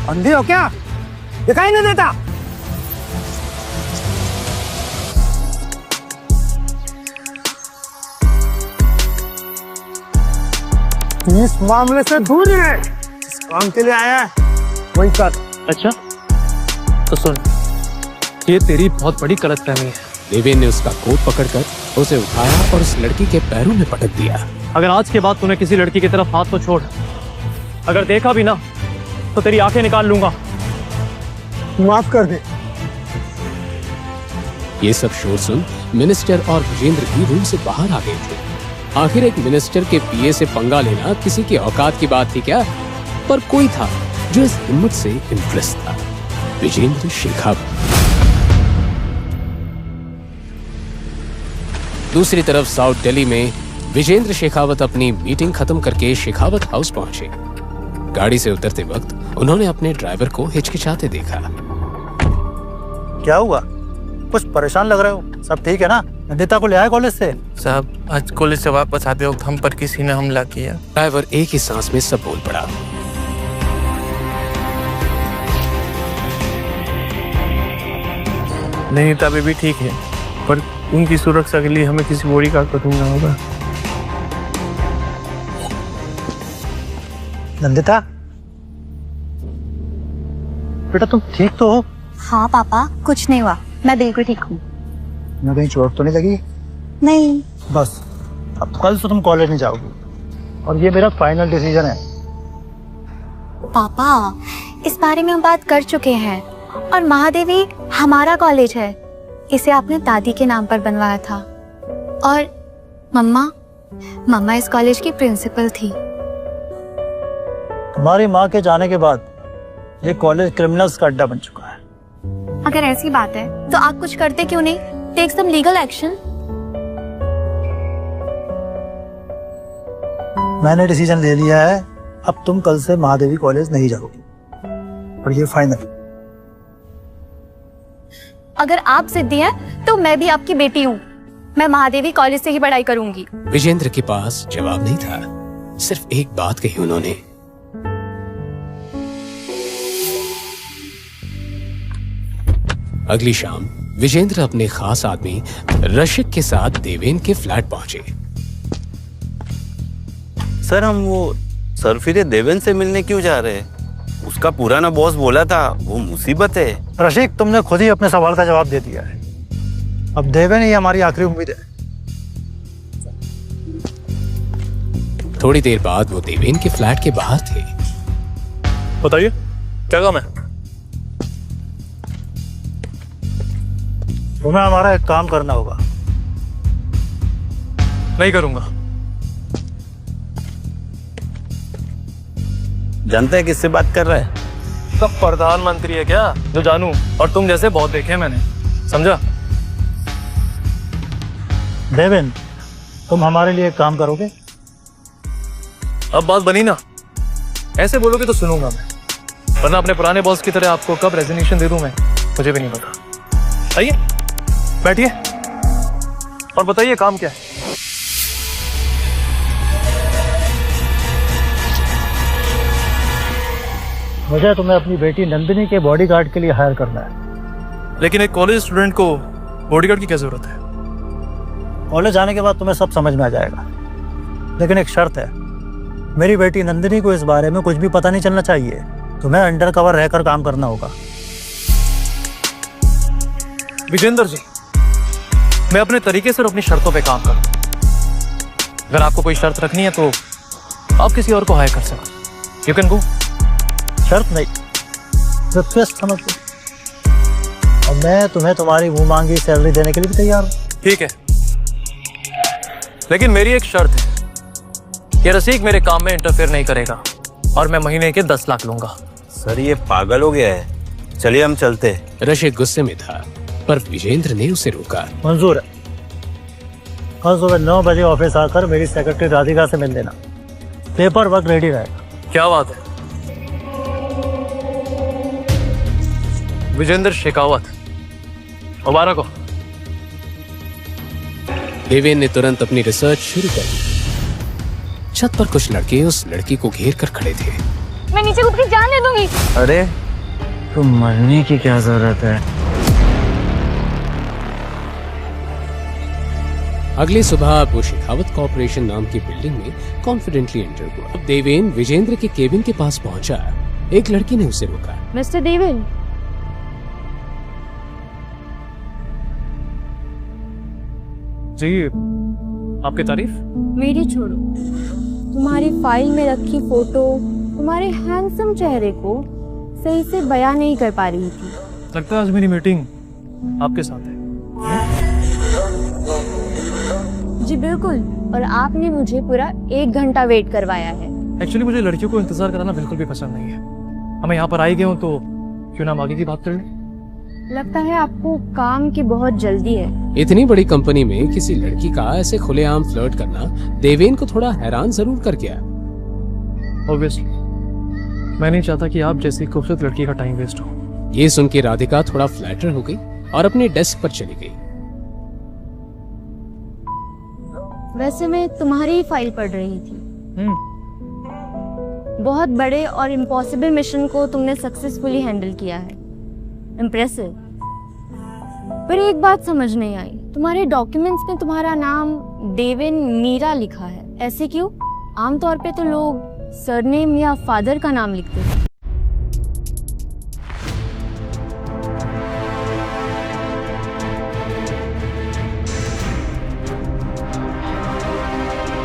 अंधे हो क्या? दिखाई नहीं देता? इस मामले से दूर ही रहे। इस काम के लिए आया है वही कर। अच्छा तो सुन, ये तेरी बहुत बड़ी गलतफहमी है। देवेन ने उसका कोट पकड़कर उसे उठाया और उस लड़की के पैरों में पटक दिया। अगर आज के बाद तूने किसी लड़की की तरफ हाथ तो छोड़, अगर देखा भी ना तो तेरी आंखें निकाल लूंगा। माफ कर दे। ये सब शोर सुन मिनिस्टर और विजेंद्र भी रूम से बाहर आ गए थे। आखिर एक मिनिस्टर के पीए से पंगा लेना किसी की औकात की बात थी क्या? पर कोई था जो इस हिम्मत से इम्प्रेस था, विजेंद्र शेखावत। दूसरी तरफ साउथ दिल्ली में विजेंद्र शेखावत अपनी मीटिंग खत्म करके शेखावत हाउस पहुंचे। गाड़ी से उतरते वक्त उन्होंने अपने ड्राइवर को हिचकिचाते देखा। क्या हुआ? कुछ परेशान लग रहे हो। सब ठीक है ना? नंदिता को ले आए कॉलेज से? साहब, आज कॉलेज से वापस आते वक्त हम पर किसी ने हमला किया। ड्राइवर एक ही सांस में सब बोल पड़ा। नंदिता बेबी ठीक है, पर उनकी सुरक्षा के लिए हमें किसी बॉडीगार्ड को ढूंढना होगा। नंदिता बेटा, तुम ठीक तो हो? हाँ पापा, कुछ नहीं हुआ, मैं बिल्कुल ठीक हूँ। न कहीं चोट तो नहीं लगी? नहीं। बस अब कल से तुम कॉलेज नहीं जाओगी, और ये मेरा फाइनल डिसीजन है। पापा, इस बारे में हम बात कर चुके हैं, और महादेवी हमारा कॉलेज है। इसे आपने दादी के नाम पर बनवाया था, और मम्मा इस कॉलेज की प्रिंसिपल थी। तुम्हारी माँ के जाने के बाद ये कॉलेज क्रिमिनल्स का अड्डा बन चुका है। अगर ऐसी बात है तो आप कुछ करते क्यों नहीं? Take some legal action. मैंने डिसीजन ले लिया है, अब तुम कल से महादेवी कॉलेज नहीं जाओगी, और ये फाइनल। अगर आप जिद्दी हैं तो मैं भी आपकी बेटी हूँ। मैं महादेवी कॉलेज से ही पढ़ाई करूंगी। विजेंद्र के पास जवाब नहीं था, सिर्फ एक बात कही उन्होंने। अगली शाम विजेंद्र अपने खास आदमी रशिक के साथ देवेन के फ्लैट पहुंचे। सर, हम वो सरफिरे देवेन से मिलने क्यों जा रहे हैं? उसका पुराना बॉस बोला था वो मुसीबत है। रशिक, तुमने खुद ही अपने सवाल का जवाब दे दिया है। अब देवेन ही हमारी आखिरी उम्मीद है। थोड़ी देर बाद वो देवेन के फ्लैट के बाहर थे। बताइए क्या काम है? तुम्हें हमारा एक काम करना होगा। नहीं करूंगा। जानते हैं किससे बात कर रहा है? सब प्रधानमंत्री है क्या जो जानू? और तुम जैसे बहुत देखे हैं मैंने, समझा? देवेन, तुम हमारे लिए एक काम करोगे? अब बात बनी ना, ऐसे बोलोगे तो सुनूंगा मैं, वरना अपने पुराने बॉस की तरह आपको कब रेजिग्नेशन दे दूं मैं, मुझे भी नहीं पता। आइए बैठिए और बताइए काम क्या है? मुझे तुम्हें अपनी बेटी नंदिनी के बॉडीगार्ड के लिए हायर करना है। लेकिन एक कॉलेज स्टूडेंट को बॉडीगार्ड की क्या जरूरत है? कॉलेज जाने के बाद तुम्हें सब समझ में आ जाएगा, लेकिन एक शर्त है। मेरी बेटी नंदिनी को इस बारे में कुछ भी पता नहीं चलना चाहिए। तुम्हें अंडर कवर रहकर काम करना होगा। विजेंद्र जी, मैं अपने तरीके से और अपनी शर्तों पे काम करूं। अगर आपको कोई शर्त रखनी है तो आप किसी और को हायर कर सकते। You can go. शर्त नहीं, रिक्वेस्ट समझ लो। और मैं तुम्हें तुम्हारी मुंह मांगी सैलरी देने के लिए भी तैयार हूँ। ठीक है, लेकिन मेरी एक शर्त है कि रसीक मेरे काम में इंटरफेयर नहीं करेगा, और मैं महीने के 10 लाख लूंगा। सर, ये पागल हो गया है। चलिए हम चलते हैं। रशिक गुस्से में था, पर विजेंद्र ने उसे रोका। मंजूर है। कल सुबह 9 बजे ऑफिस आकर मेरी सेक्रेटरी राधिका से मिल लेना। पेपर वर्क रेडी रहेगा। क्या बात है? विजेंद्र शेखावत, मुबारक हो। देवेन ने तुरंत अपनी रिसर्च शुरू कर दी। छत पर कुछ लड़के उस लड़की को घेर कर खड़े थे। मैं नीचे कूद के जान दे दूंगी। अरे तो मरने की क्या जरूरत है? अगली सुबह वो शेखावत कॉर्पोरेशन नाम की बिल्डिंग में कॉन्फिडेंटली एंटर हुआ। देवेन विजेंद्र के केबिन के पास पहुंचा। एक लड़की ने उसे रोका। मिस्टर देवेन, जी, आपकी तारीफ? मेरी छोड़ो, तुम्हारी फाइल में रखी फोटो तुम्हारे हैंडसम चेहरे को सही से बयां नहीं कर पा रही थी। लगता है आज मेरी मीटिंग आपके साथ है। जी बिल्कुल, और आपने मुझे पूरा 1 घंटा वेट करवाया है। एक्चुअली मुझे लड़कियों को इंतजार कराना बिल्कुल भी पसंद नहीं है। हमें यहाँ पर आई गए हो तो क्यों ना हम आगे की बात कर लें? लगता है आपको काम की बहुत जल्दी है। इतनी बड़ी कंपनी में किसी लड़की का ऐसे खुलेआम फ्लर्ट करना देवेन को थोड़ा हैरान जरूर कर गया। ऑब्वियसली मैं नहीं चाहता कि आप जैसी खूबसूरत लड़की का टाइम वेस्ट हो। ये सुन के राधिका थोड़ा फ्लैटर हो गई और अपने डेस्क पर चली गई। वैसे मैं तुम्हारी फाइल पढ़ रही थी। बहुत बड़े और इम्पॉसिबल मिशन को तुमने सक्सेसफुली हैंडल किया है। इम्प्रेसिव। पर एक बात समझ नहीं आई, तुम्हारे डॉक्यूमेंट्स में तुम्हारा नाम देवेन मीरा लिखा है। ऐसे क्यों? आमतौर पे तो लोग सरनेम या फादर का नाम लिखते हैं।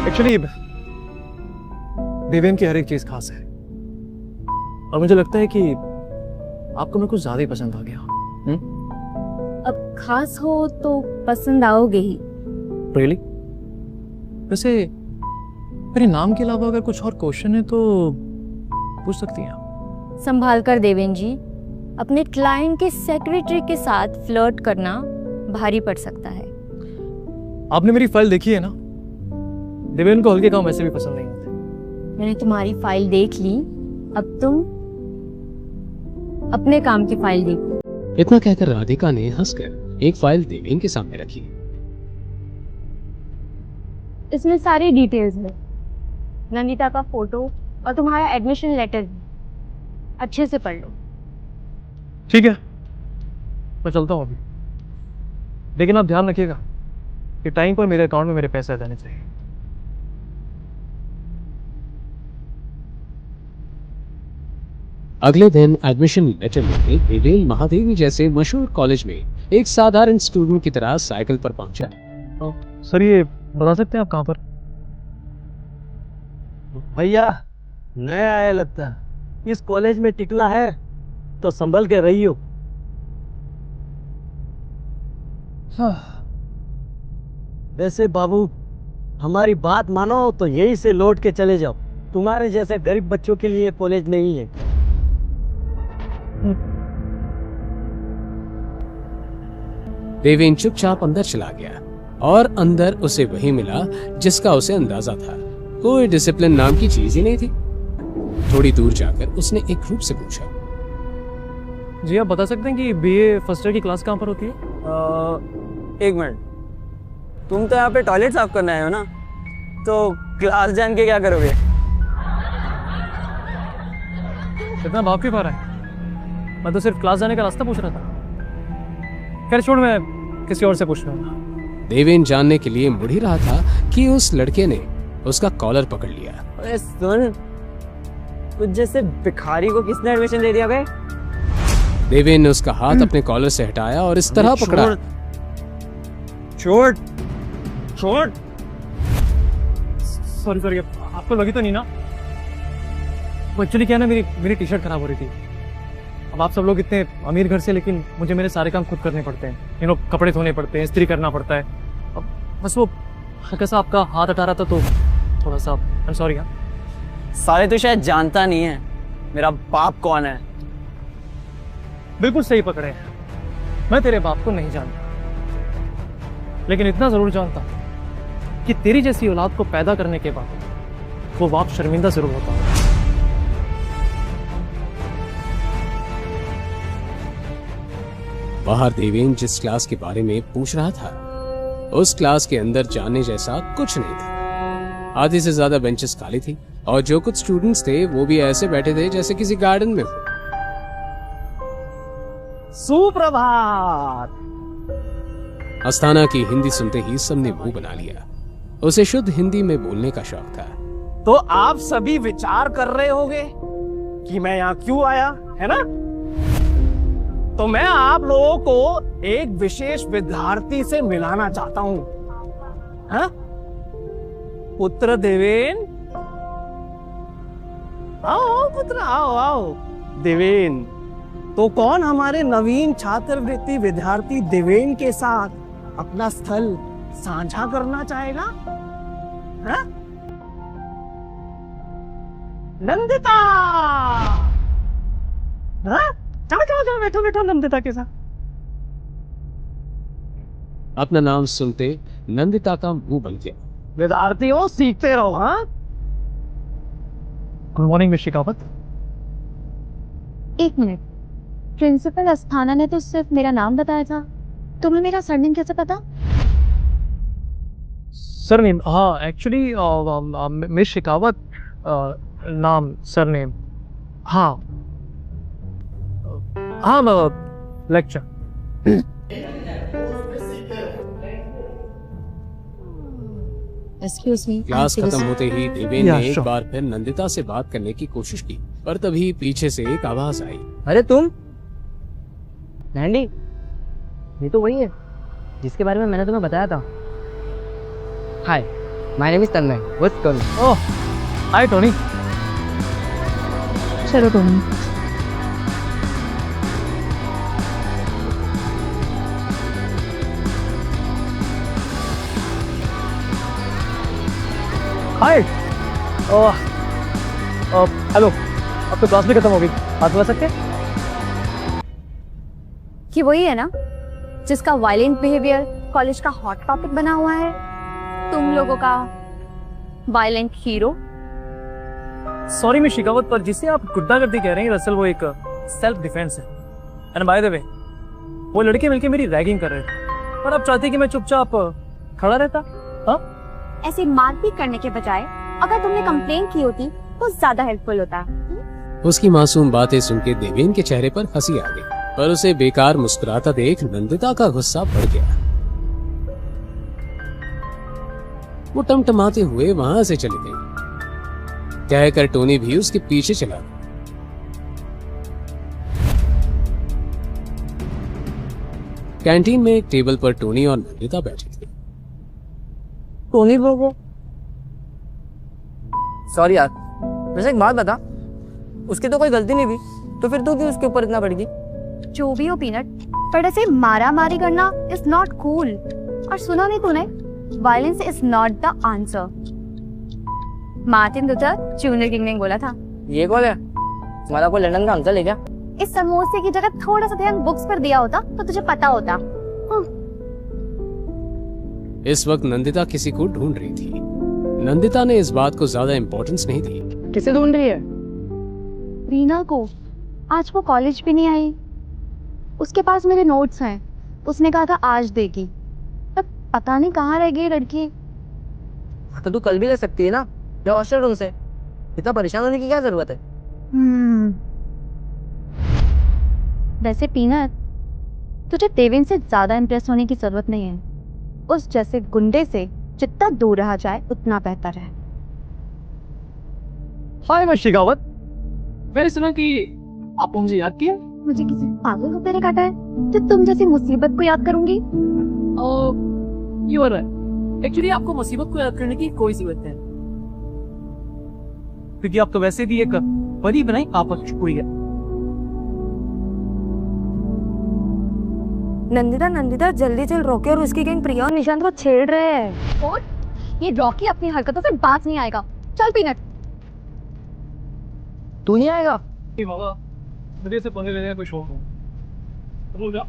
एक्चुअली देवेन की हर एक चीज खास है और मुझे लगता है कि आपको मैं कुछ ज्यादा ही पसंद आ गया। अब खास हो तो पसंद आओगे ही। रियली? वैसे मेरे नाम के अलावा अगर कुछ और क्वेश्चन है तो पूछ सकती हैं आप। संभाल कर देवेन जी, अपने क्लाइंट के सेक्रेटरी के साथ फ्लर्ट करना भारी पड़ सकता है। आपने मेरी फाइल देखी है ना? देवेन को हल्के काम वैसे भी पसंद नहीं होते। मैंने तुम्हारी फाइल देख ली, अब तुम अपने काम की फाइल देखो। इतना कहकर राधिका ने हंसकर एक फाइल देवेन के सामने रखी। इसमें सारी डिटेल्स है, नंदिता का फोटो और तुम्हारा एडमिशन लेटर भी। अच्छे से पढ़ लो। ठीक है, मैं चलता हूँ अभी, लेकिन आप ध्यान रखिएगा कि टाइम पर मेरे अकाउंट में मेरे पैसे आ जाने चाहिए। अगले दिन एडमिशन लेटर लेके देवेन महादेवी जैसे मशहूर कॉलेज में एक साधारण स्टूडेंट की तरह साइकिल पर पहुंचा। सर ये बता सकते हैं आप कहाँ पर? भैया नया आया लगता है, इस कॉलेज में टिकला है तो संभल के रहियो। वैसे बाबू हमारी बात मानो तो यहीं से लौट के चले जाओ, तुम्हारे जैसे गरीब बच्चों के लिए कॉलेज नहीं है। देवेन चुपचाप अंदर चला गया और अंदर उसे वही मिला जिसका उसे अंदाजा था। कोई डिसिप्लिन नाम की चीज ही नहीं थी। थोड़ी दूर जाकर उसने एक ग्रुप से पूछा, जी आप बता सकते हैं कि बीए फर्स्ट ईयर की क्लास कहाँ पर होती है? 1 मिनट, तुम तो यहाँ पे टॉयलेट साफ करने आए हो ना, तो क्लास जान के क्या करोगे? इतना भाव क्यों पा रहा है? मैं तो सिर्फ क्लास जाने का रास्ता पूछ रहा था। खैर छोड़, मैं किसी और से पूछ लूंगा। देवेन जानने के लिए मुड़ ही रहा था कि उस लड़के ने उसका कॉलर पकड़ लिया। अरे सुन, तुझ जैसे भिखारी को किसने एडमिशन दे दिया बे? देवेन ने उसका हाथ अपने कॉलर से हटाया और इस तरह पकड़ा। छोड़ छोड़। सॉरी आपको लगी तो नहीं ना? वो एक्चुअली क्या है ना, मेरी टी शर्ट खराब हो रही थी। अब आप सब लोग इतने अमीर घर से, लेकिन मुझे मेरे सारे काम खुद करने पड़ते हैं। कपड़े धोने पड़ते हैं, इस्त्री करना पड़ता है। अब बस वो हल्का सा आपका हाथ हटा रहा था तो थोड़ा सा आई एम सॉरी। साले तो शायद जानता नहीं है मेरा बाप कौन है। बिल्कुल सही पकड़े हैं, मैं तेरे बाप को नहीं जानता, लेकिन इतना जरूर जानता कि तेरी जैसी औलाद को पैदा करने के बाद वो बाप शर्मिंदा जरूर होता है। बाहर देवेन जिस क्लास के बारे में पूछ रहा था उस क्लास के अंदर जाने जैसा कुछ नहीं था। आधी से ज्यादा बेंचेस खाली थी और जो कुछ स्टूडेंट्स थे वो भी ऐसे बैठे थे जैसे किसी गार्डन में हो। सुप्रभात। अस्थाना की हिंदी सुनते ही सबने मुंह बना लिया। उसे शुद्ध हिंदी में बोलने का शौक था। तो आप सभी विचार कर रहे होंगे कि मैं यहाँ क्यों आया, है ना? तो मैं आप लोगों को एक विशेष विद्यार्थी से मिलाना चाहता हूं। हाँ? पुत्र देवेन, आओ पुत्र, आओ आओ। देवेन, तो कौन हमारे नवीन छात्रवृत्ति विद्यार्थी देवेन के साथ अपना स्थल साझा करना चाहेगा? हाँ? नंदिता। हाँ? चलो चलो चलो, बैठो बैठो नंदिता के साथ। अपना नाम सुनते नंदिता का मुंह बन गया। विद्यार्थियों, सीखते रहो। हाँ, गुड मॉर्निंग मिस शेखावत। एक मिनट, प्रिंसिपल अस्थाना ने तो सिर्फ मेरा नाम बताया था, तुम्हें मेरा सरनेम कैसे पता? सरनेम? हाँ, एक्चुअली मिस शेखावत नाम, सरनेम। हाँ हाँ, लेक्चर। Excuse me. क्लास खत्म होते ही देवेन ने एक बार फिर नंदिता से बात करने की कोशिश की, पर तभी पीछे से एक आवाज आई। अरे तुम लैंडी, ये तो वही है जिसके बारे में मैंने तुम्हें बताया था। Hi, my name is Tanmay. What's going? Oh, hi Tony. चलो टोनी। हाय। हेलो, अब तो क्लास भी खत्म हो गई, बात बता सकते हैं? कि वही है ना जिसका वायलेंट बिहेवियर कॉलेज का हॉट टॉपिक बना हुआ है, तुम लोगों का violent hero. Sorry miss Shekhawat, पर जिसे आप गुंडागर्दी कह रहे हैं दरअसल वो एक सेल्फ डिफेंस है। एंड बाय द वे, वो लड़के मिलके मेरी रैगिंग कर रहे थे, पर आप चाहते कि मैं चुपचाप खड़ा रहता? हाँ, ऐसे मारपीट करने के बजाय अगर तुमने कंप्लेन की होती तो ज्यादा हेल्पफुल होता। उसकी मासूम बातें सुन के देवेन के चेहरे पर हंसी आ गई, पर उसे बेकार मुस्कुराता देख नंदिता का गुस्सा बढ़ गया। वो टमटमाते हुए वहां से चली गई। कहकर टोनी भी उसके पीछे चला गया। कैंटीन में एक टेबल पर टोनी और नंदिता बैठे थे। टोनी बोलो। सॉरी यार, वैसे एक बात बता, उसकी तो कोई गलती नहीं थी, तो फिर तू क्यों उसके ऊपर इतना बढ़ गई? जो भी हो पीनट, पर ऐसे मारा मारी करना इज नॉट कूल। और सुना नहीं तूने, violence is not the answer. Martin Luther junior king ने बोला था। ये कौन है? तुम्हारा कोई लंदन का अंकल है क्या? इस समोसे की जगह थोड़ा सा ध्यान बुक्स पर दिया होता तो तुझे पता होता। इस वक्त नंदिता किसी को ढूंढ रही थी। नंदिता ने इस बात को ज्यादा इम्पोर्टेंस नहीं दी। किसे ढूंढ रही है? रीना को। आज वो कॉलेज भी नहीं आई। उसके पास मेरे नोट्स हैं, उसने कहा था आज देगी, पर पता नहीं कहाँ रह गई लड़की। तो तू कल भी ले सकती है ना, जो हॉस्टल रूम से। इतना परेशान होने की क्या जरूरत है? वैसे पीनट, तुझे देवेन से ज्यादा इम्प्रेस होने की जरूरत नहीं है। उस जैसे गुंडे से जितना दूर रहा जाए उतना बेहतर है। हाय मिस शेखावत, मैंने सुना कि आपको मुझे याद किया। मुझे किसी पागल कुत्ते ने काटा है जो तुम जैसी मुसीबत को याद करूंगी? You are right. एक्चुअली आपको मुसीबत को याद करने की कोई जरूरत नहीं, क्योंकि आप तो वैसे भी एक परी बनाई आपस छुपी है। नंदिता जल्दी चल, रोके और उसकी गैंग प्रिया और निशांत को छेड़ रहे हैं। और ये रॉकी अपनी हरकतों से बात नहीं आएगा। चल पीनट। तू नहीं आएगा? बाबा, मुझे से पंगे लेने का कोई शौक नहीं। जा।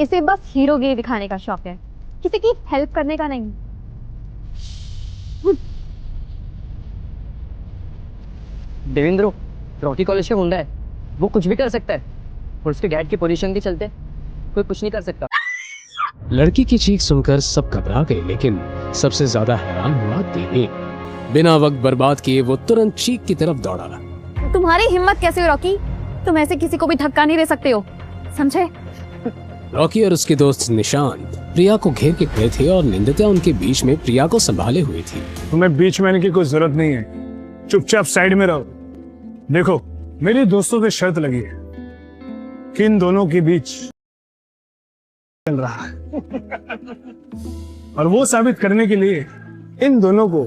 इसे बस हीरोगिरी दिखाने का शौक है, किसी की हेल्प करने का नहीं। देवेंद्र रॉकी कॉलेज का गुंडा है, वो कुछ भी कर सकता है, और उसके डैड की पोजीशन के चलते कोई कुछ नहीं कर सकता। लड़की की चीख सुनकर सब घबरा गए, लेकिन सबसे ज्यादा हैरान हुआ देवेन। बिना वक्त बर्बाद किए वो तुरंत चीक की तरफ दौड़ा। तुम्हारी हिम्मत कैसे हो रॉकी? तुम ऐसे किसी को भी धक्का नहीं दे सकते हो, समझे? रॉकी और उसके दोस्त निशांत प्रिया को घेर के खड़े थे और निंदिता उनके बीच में प्रिया को संभाले हुई थी। तुम्हें बीच में आने की कोई जरूरत नहीं है, चुपचाप साइड में रहो। देखो, मेरी दोस्तों से शर्त लगी है कि इन दोनों के बीच चल रहा है और वो साबित करने के लिए इन दोनों को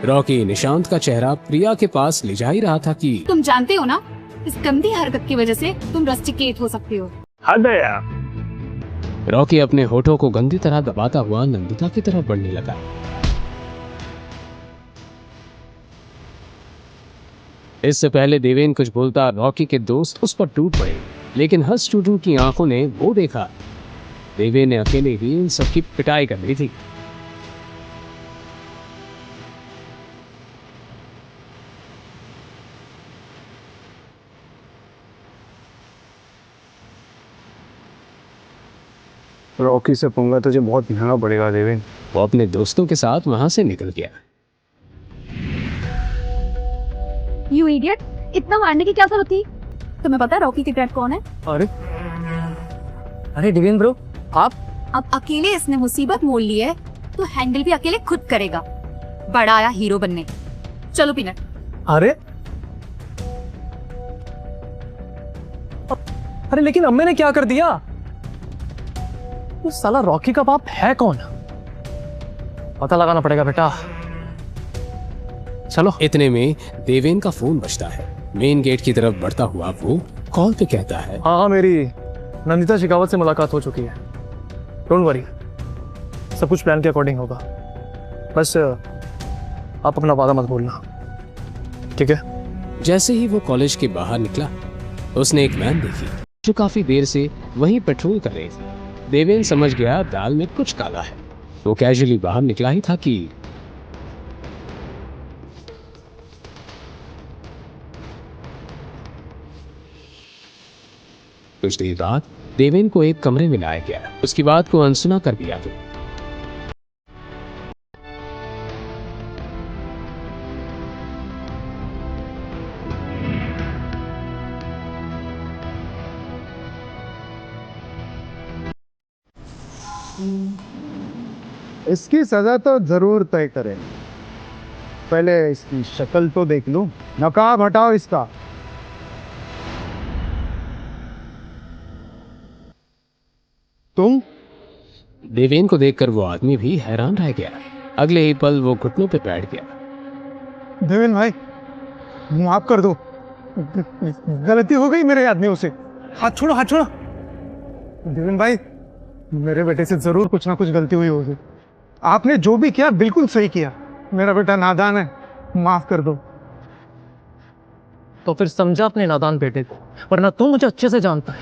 रॉकी निशांत का चेहरा प्रिया के पास ले जा ही रहा था कि तुम जानते हो ना, इस गंदी हरकत की वजह से तुम रस्टिकेट हो सकते हो। हद है यार। रॉकी अपने होठों को गंदी तरह दबाता हुआ नंदिता की तरफ बढ़ने लगा। इससे पहले देवेन कुछ बोलता, रॉकी के दोस्त उस पर टूट पड़े, लेकिन हर स्टूडेंट की आंखों ने वो देखा, देवेन ने अकेले ही इन सबकी पिटाई कर दी थी। रॉकी से पंगा तुझे बहुत महंगा पड़ेगा देवेन। वो अपने दोस्तों के साथ वहां से निकल गया। यू इडियट, इतना मारने की क्या जरूरत थी? तुम्हें पता है रॉकी की डैड कौन है? अरे डिवीन ब्रो, आप? अब अकेले इसने मुसीबत मोल ली है तो हैंडल भी अकेले खुद करेगा। बड़ा आया हीरो बनने। चलो पीनट। अरे लेकिन अम्मे ने क्या कर दिया? वो साला रॉकी का बाप है कौन? पता लगाना पड़ेगा बेटा। चलो। इतने में देवेन का फोन बजता है। मेन गेट की तरफ बढ़ता हुआ वो कॉल पे कहता है, हाँ, मेरी नंदिता शेखावत से मुलाकात हो चुकी है। डोंट वरी, सब कुछ प्लान के अकॉर्डिंग होगा। बस आप अपना वादा मत भूलना, ठीक है? जैसे ही वो कॉलेज के बाहर निकला, उसने एक वैन देखी जो काफी देर से वहीं पेट्रोल कर रही थी। देवेन समझ गया दाल में कुछ काला है। वो कैजुअली बाहर निकला ही था कि कुछ देर बाद देवेन को एक कमरे में लाया गया। उसकी बात को अनसुना कर दिया गया। इसकी सजा तो जरूर तय करें। पहले इसकी शक्ल तो देख लूं। नकाब हटाओ इसका। तुम? देवेन को देखकर वो आदमी भी हैरान रह गया। अगले ही पल वो घुटनों पे बैठ गया। देवेन भाई, माफ कर दो, गलती हो गई मेरे आदमियों से। हाथ छोड़ो, हाथ छोड़ो। देवेन भाई, मेरे बेटे से जरूर कुछ ना कुछ गलती हुई होगी। आपने जो भी किया बिल्कुल सही किया। मेरा बेटा नादान है, माफ कर दो। तो फिर समझा अपने नादान बेटे को, वरना तू मुझे अच्छे से जानता है।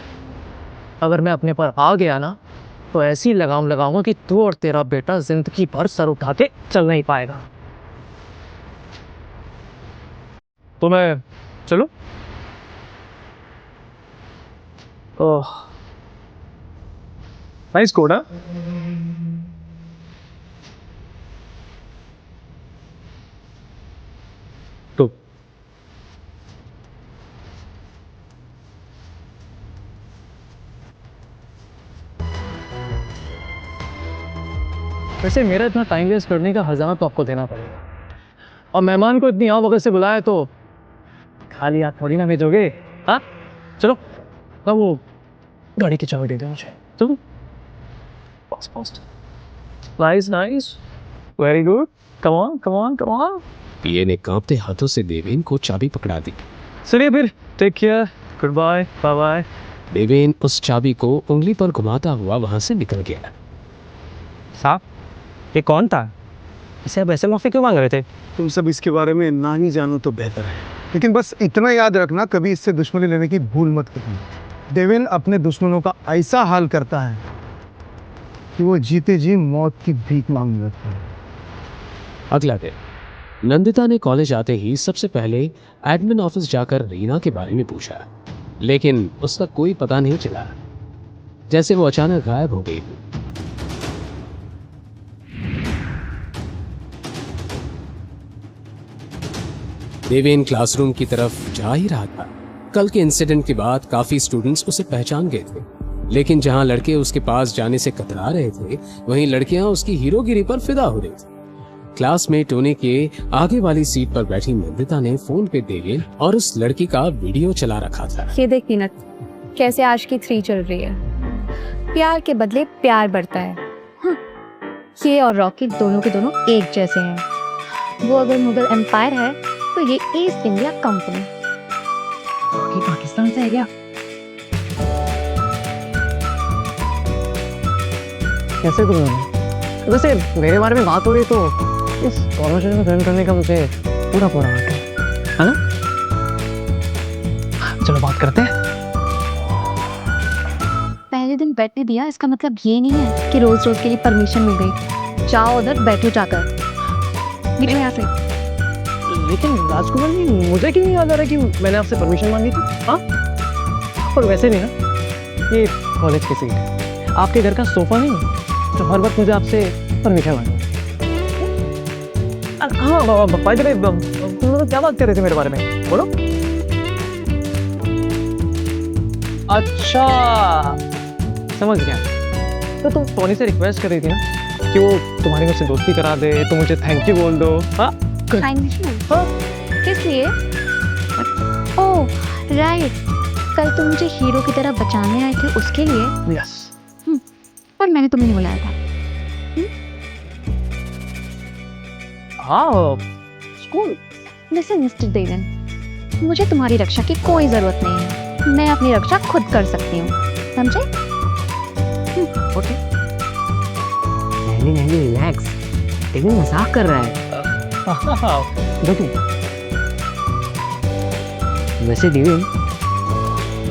अगर मैं अपने पर आ गया ना, तो ऐसी लगाम लगाऊंगा कि तू और तेरा बेटा जिंदगी भर सर उठा के चल नहीं पाएगा। तो मैं चलो। ओह, नाइस कोड। तो वैसे मेरा इतना टाइम वेस्ट करने का हर्जाना तो आपको देना पड़ेगा। और मेहमान को इतनी आओ वगैरह से बुलाया तो खाली हाथ थोड़ी ना भेजोगे। हाँ चलो, अब वो गाड़ी की चाबी दे दो मुझे। तुम nice nice, very good, come on come on come on. PA ने कांपते हाथों से देवेन को चाबी पकड़ा दी। चलिए फिर, take care, good bye, bye bye. Deven उस चाबी को उंगली पर घुमाता हुआ वहां से निकल गया। साहब, ये कौन था? इसे अब ऐसे माफी क्यों मांग रहे थे? तुम सब इसके बारे में ना ही जानो तो बेहतर है। लेकिन बस इतना याद रखना, कभी इससे दुश्मनी लेने की भूल मत करना। देवेन अपने दुश्मनों का ऐसा हाल करता है कि वो जीते जी मौत की भीख मांगने लगता है। अगला दिन नंदिता ने कॉलेज आते ही सबसे पहले एडमिन ऑफिस जाकर रीना के बारे में पूछा, लेकिन उसका कोई पता नहीं चला, जैसे वो अचानक गायब हो गई। देवेन क्लासरूम की तरफ जा ही रहा था। कल के इंसिडेंट के बाद काफी स्टूडेंट्स उसे पहचान गए थे, लेकिन जहां लड़के उसके पास जाने से कतरा रहे थे, वहीं लड़कियां उसकी हीरोगिरी पर फिदा हो रही थी। क्लास में टोनी के आगे वाली सीट पर बैठी नंदिता ने फोन पे देवेन और उस लड़की का वीडियो चला रखा था। ये देख पीनट, कैसे आशिकी 3 चल रही है। प्यार के बदले प्यार बढ़ता है। ये और रॉकी दोनों के दोनों एक जैसे हैं। वो अगर मुगल एम्पायर है तो ये east India company. Rocky Pakistan से है क्या? कैसे तुम? वैसे मेरे बारे में बात हो रही तो इस कॉन्वर्सेशन में ज्वाइन करने का मुझे पूरा हक है ना? चलो बात करते हैं। पहले दिन बैठने दिया इसका मतलब ये नहीं है कि रोज रोज के लिए परमिशन मिल गई। जाओ उधर बैठो जाकर। निकलो यहाँ से। लेकिन राजकुमार जी, मुझे क्यों याद आ रहा है कि मैंने आपसे परमिशन मांगी थी? हाँ, पर वैसे नहीं ना, ये कॉलेज की सीट है, आपके घर का सोफा नहीं है जो हर वक्त मुझे आपसे परमिशन मांगे। हाँ भाई, तुम क्या बात कर रहे थे मेरे बारे में? बोलो। अच्छा, समझ गया। तो तुम टोनी से रिक्वेस्ट कर रही थी ना कि वो तुम्हारी मुझसे दोस्ती करा दे, तो मुझे थैंक यू बोल दो। हाँ, थैंक यू? किस लिए? ओह राइट, कल तुम मुझे हीरो की तरह बचाने आए थे, उसके लिए। यस। पर मैंने तुम्हें नहीं बुलाया था। हाँ, स्कूल। लिसन मिस्टर देवन, मुझे तुम्हारी रक्षा की कोई जरूरत नहीं है। मैं अपनी रक्षा खुद कर सकती हूँ, समझे? ओके। नहीं रिलैक्स, देवन मजाक कर रहा है। देखो, वैसे देवन,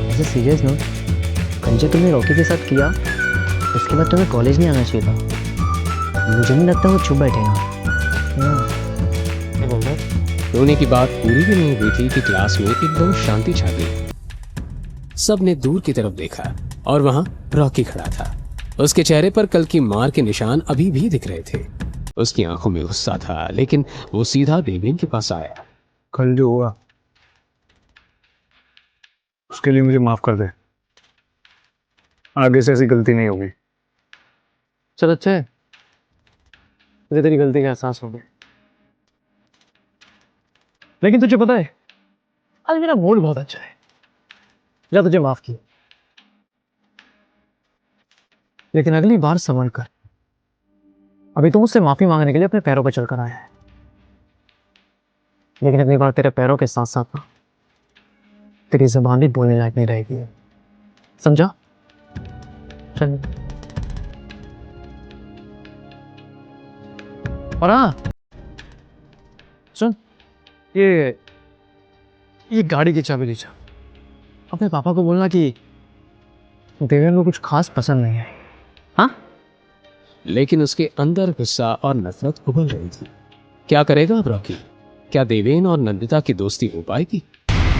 ऐसे सीरियस नोट, कल जो तुमने रॉकी के साथ किया उसके बाद तुम्हें कॉलेज नहीं आना चाहिए था। मुझे नहीं लगता वो चुप बैठेगा। टोनी की बात पूरी भी नहीं हुई थी कि क्लास में एकदम शांति छा गई। सब ने दूर की तरफ देखा और वहां रॉकी खड़ा था। उसके चेहरे पर कल की मार के निशान अभी भी दिख रहे थे। उसकी आंखों में गुस्सा था, लेकिन वो सीधा देवेन के पास आया। कल जो हुआ उसके लिए मुझे माफ कर दे। आगे से ऐसी गलती नहीं होगी। चल अच्छा है, मुझे तेरी गलती का एहसास हो गया। लेकिन तुझे पता है, आज मेरा मूड बहुत अच्छा है। जा, तुझे माफ किया, लेकिन अगली बार संभल कर। अभी तो मुझसे माफी मांगने के लिए अपने पैरों पर चलकर आया है, लेकिन अगली बार तेरे पैरों के साथ साथ ना तेरी जुबान भी बोलने लायक नहीं रहेगी। समझा? चल। और हाँ सुन, ये गाड़ी की चाबी ले जा। अपने पापा को बोलना कि देवेन को कुछ खास पसंद नहीं है। हाँ? लेकिन उसके अंदर गुस्सा और नफरत उबल रही थी। क्या करेगा अब रॉकी? क्या देवेन और नंदिता की दोस्ती हो पाएगी?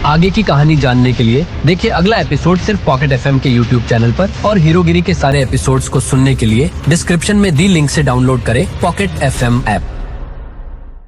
आगे की कहानी जानने के लिए देखिए अगला एपिसोड सिर्फ पॉकेट एफएम के YouTube चैनल पर, और हीरोगिरी के सारे एपिसोड्स को सुनने के लिए डिस्क्रिप्शन में दी लिंक से डाउनलोड करें पॉकेट एफएम ऐप।